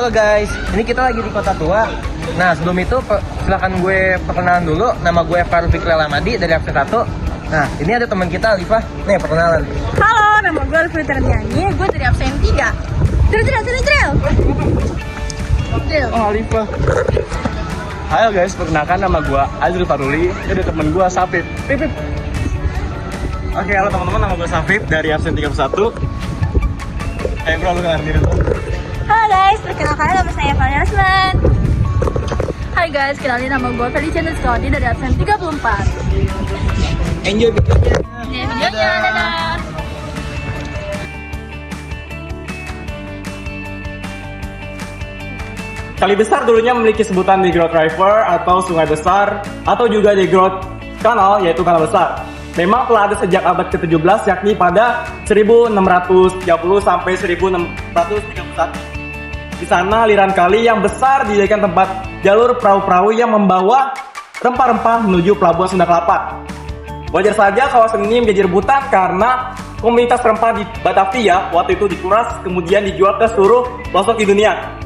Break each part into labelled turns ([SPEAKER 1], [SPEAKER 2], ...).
[SPEAKER 1] Halo guys, ini kita lagi di Kota Tua. Nah sebelum itu silakan gue perkenalan dulu. Nama gue Farul Fikri Alamadi dari absen 1. Nah ini ada teman kita Alifah. Nih perkenalan.
[SPEAKER 2] Halo, nama gue Alifah Terniani. Gue dari absen 3. Drill.
[SPEAKER 3] Oh Alifah. Halo guys, perkenalkan nama gue Azrul Faruli. Ini ada temen gue Safif. Pip. Oke, halo teman-teman, nama gue Safif dari absen 31. Bro, lu kenal diri lu?
[SPEAKER 2] Halo guys, perkenalkan nama saya Fani Rasman. Hai guys, kenalin nama gue Felicia Nuskawati dari absen 34.
[SPEAKER 1] Enjoy videonya.
[SPEAKER 2] Videonya, dadah.
[SPEAKER 3] Kali Besar dulunya memiliki sebutan The Growth River atau Sungai Besar atau juga The Growth Canal, yaitu Kanal Besar. Memang telah ada sejak abad ke-17 yakni pada 1630 sampai 1631. Di sana aliran kali yang besar dijadikan tempat jalur perahu-perahu yang membawa rempah-rempah menuju pelabuhan Sunda Kelapa. Wajar saja kawasan ini menjadi rebutan karena komunitas rempah di Batavia waktu itu dikuras kemudian dijual ke seluruh pelosok di dunia.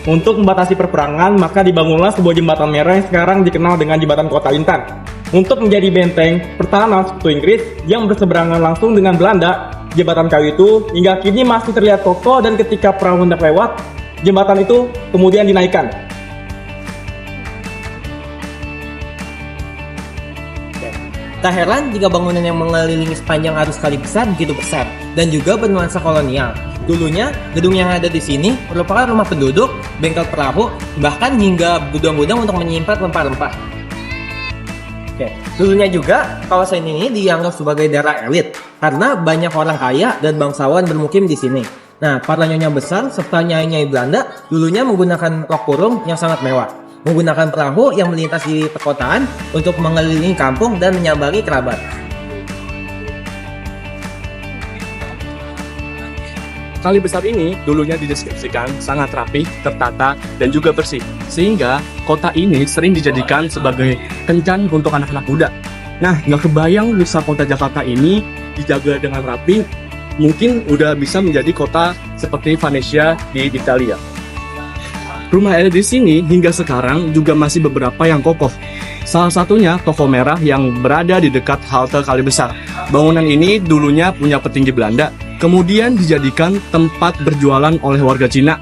[SPEAKER 3] Untuk membatasi perperangan, maka dibangunlah sebuah jembatan merah yang sekarang dikenal dengan Jembatan Kota Intan. Untuk menjadi benteng pertahanan sekutu Inggris yang berseberangan langsung dengan Belanda, jembatan kayu itu hingga kini masih terlihat kokoh dan ketika perahu hendak lewat, jembatan itu kemudian dinaikkan.
[SPEAKER 1] Tak heran jika bangunan yang mengelilingi sepanjang arus Kali Besar begitu besar dan juga bernuansa kolonial. Dulunya, gedung yang ada di sini merupakan rumah penduduk, bengkel perahu, bahkan hingga gudang-gudang untuk menyimpan rempah-rempah. Dulunya juga, kawasan ini dianggap sebagai daerah elit karena banyak orang kaya dan bangsawan bermukim di sini. Nah, para nyonya besar serta nyai-nyai Belanda dulunya menggunakan rok kurung yang sangat mewah, menggunakan perahu yang melintas di perkotaan untuk mengelilingi kampung dan menyambangi kerabat.
[SPEAKER 3] Kali Besar ini dulunya dideskripsikan sangat rapi, tertata, dan juga bersih. Sehingga kota ini sering dijadikan sebagai kencan untuk anak-anak muda. Nah, nggak kebayang bisa kota Jakarta ini dijaga dengan rapi, mungkin udah bisa menjadi kota seperti Venezia di Italia. Rumah elit di sini hingga sekarang juga masih beberapa yang kokoh. Salah satunya Toko Merah yang berada di dekat halte Kali Besar. Bangunan ini dulunya punya petinggi Belanda, kemudian dijadikan tempat berjualan oleh warga Cina,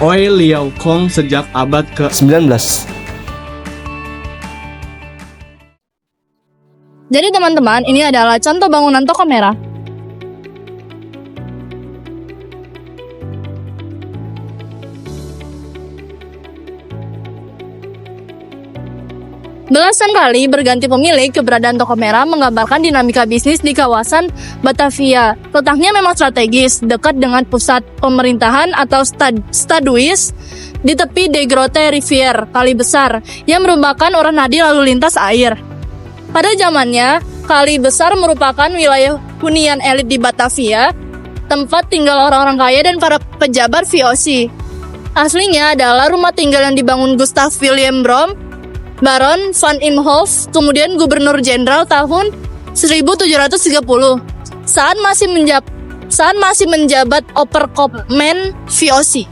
[SPEAKER 3] Oi Liao Kong sejak abad ke-19.
[SPEAKER 2] Jadi teman-teman, ini adalah contoh bangunan Toko Merah. Belasan kali berganti pemilik, keberadaan Toko Merah menggambarkan dinamika bisnis di kawasan Batavia. Letaknya memang strategis, dekat dengan pusat pemerintahan atau Stadhuis di tepi De Grote Rivier, Kali Besar, yang merupakan orang nadi lalu lintas air. Pada zamannya, Kali Besar merupakan wilayah hunian elit di Batavia, tempat tinggal orang-orang kaya dan para pejabat VOC. Aslinya adalah rumah tinggal yang dibangun Gustav Wilhelm Baron van Imhoff, kemudian Gubernur Jenderal tahun 1730 saat masih menjabat Oberkopman VOC.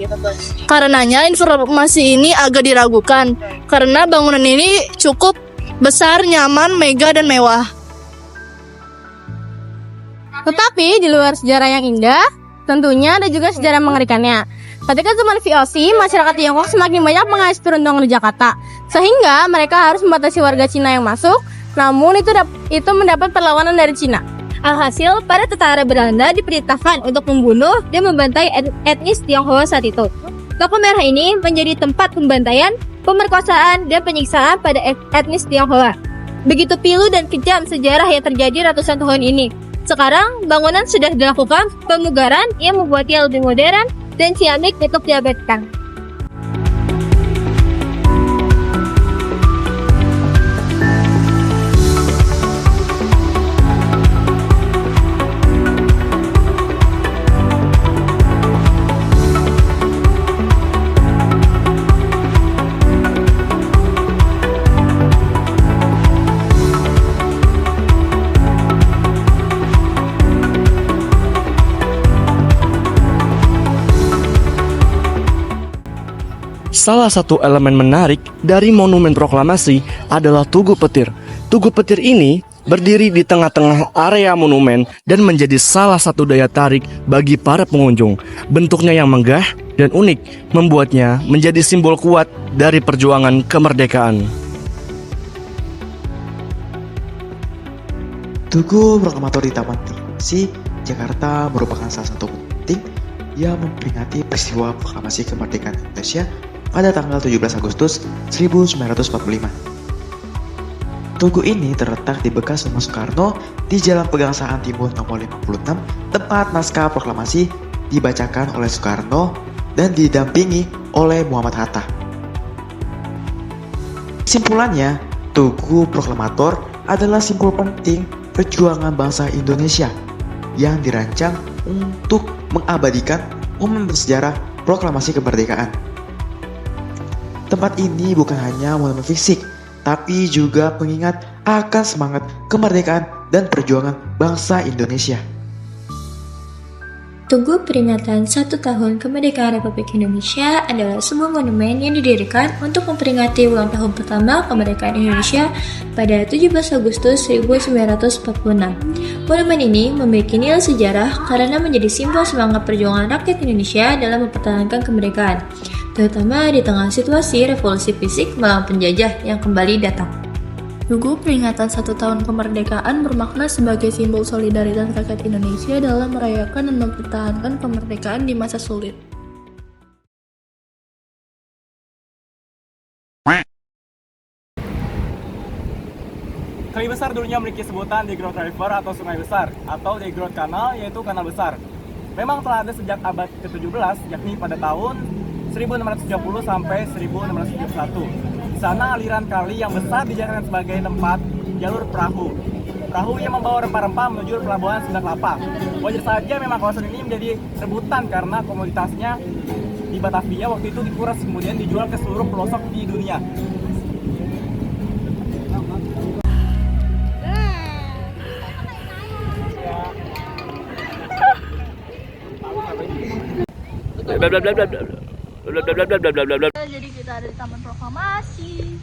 [SPEAKER 2] Karenanya informasi ini agak diragukan karena bangunan ini cukup besar, nyaman, megah, dan mewah.
[SPEAKER 4] Tetapi di luar sejarah yang indah, tentunya ada juga sejarah mengerikannya. Ketika zaman VOC, masyarakat Tiongkok semakin banyak mengais peruntungan di Jakarta, sehingga mereka harus membatasi warga Cina yang masuk. Namun itu mendapat perlawanan dari Cina.
[SPEAKER 5] Alhasil, para tentara Belanda diperintahkan untuk membunuh dan membantai etnis Tionghoa saat itu. Toko Merah ini menjadi tempat pembantaian, pemerkosaan, dan penyiksaan pada etnis Tionghoa. Begitu pilu dan kejam sejarah yang terjadi ratusan tahun ini. Sekarang, bangunan sudah dilakukan pemugaran yang membuatnya lebih modern dan ciamik untuk diabadikan.
[SPEAKER 6] Salah satu elemen menarik dari monumen proklamasi adalah Tugu Petir. Tugu Petir ini berdiri di tengah-tengah area monumen dan menjadi salah satu daya tarik bagi para pengunjung. Bentuknya yang megah dan unik membuatnya menjadi simbol kuat dari perjuangan kemerdekaan.
[SPEAKER 7] Tugu Proklamator di Taman Proklamasi Jakarta merupakan salah satu penting yang memperingati peristiwa proklamasi kemerdekaan Indonesia pada tanggal 17 Agustus 1945. Tugu ini terletak di bekas Rumah Soekarno di Jalan Pegangsaan Timur nomor 56, tempat naskah proklamasi dibacakan oleh Soekarno dan didampingi oleh Muhammad Hatta. Kesimpulannya, Tugu Proklamator adalah simbol penting perjuangan bangsa Indonesia yang dirancang untuk mengabadikan momen bersejarah proklamasi kemerdekaan. Tempat ini bukan hanya monumen fisik, tapi juga pengingat akan semangat kemerdekaan dan perjuangan bangsa Indonesia.
[SPEAKER 5] Tugu peringatan 1 tahun kemerdekaan Republik Indonesia adalah sebuah monumen yang didirikan untuk memperingati ulang tahun pertama kemerdekaan Indonesia pada 17 Agustus 1946. Monumen ini memiliki nilai sejarah karena menjadi simbol semangat perjuangan rakyat Indonesia dalam mempertahankan kemerdekaan, terutama di tengah situasi revolusi fisik melawan penjajah yang kembali datang.
[SPEAKER 2] Tugu peringatan 1 tahun kemerdekaan bermakna sebagai simbol solidaritas rakyat Indonesia dalam merayakan dan mempertahankan kemerdekaan di masa sulit.
[SPEAKER 3] Kali Besar dulunya memiliki sebutan The Growth River atau Sungai Besar, atau The Growth Canal yaitu Kanal Besar. Memang telah ada sejak abad ke-17, yakni pada tahun 1630 sampai 1671. Di sana aliran kali yang besar dijadikan sebagai tempat jalur perahu. Perahu yang membawa rempah-rempah menuju pelabuhan Sunda Kelapa. Wajar saja memang kawasan ini menjadi rebutan karena komoditasnya di Batavia waktu itu dikuras kemudian dijual ke seluruh pelosok di dunia.
[SPEAKER 2] Jadi kita ada di Taman Proklamasi.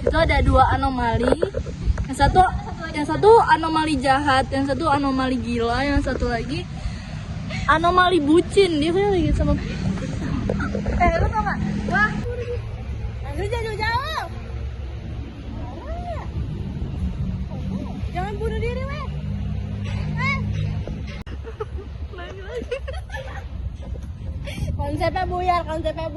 [SPEAKER 2] Itu ada 2 anomali. Yang satu anomali jahat, yang satu anomali gila, yang satu lagi anomali bucin. Dia kayak lagi sama.
[SPEAKER 4] Lu tau gak? Wah, lu jauh-jauh. Jangan bunuh diri, weh. Konsepnya buyar. Bubar.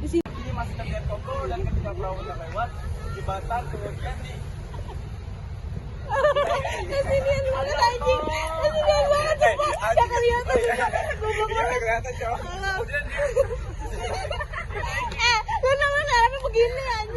[SPEAKER 3] Ini masih terlihat kokoh dan ketika perahu sudah lewat, jembatan kemudian di
[SPEAKER 4] Kesinian banget anjing. Kesinian banget cepat. Gak kelihatan. Goblok banget. Lu namanya begini anjing.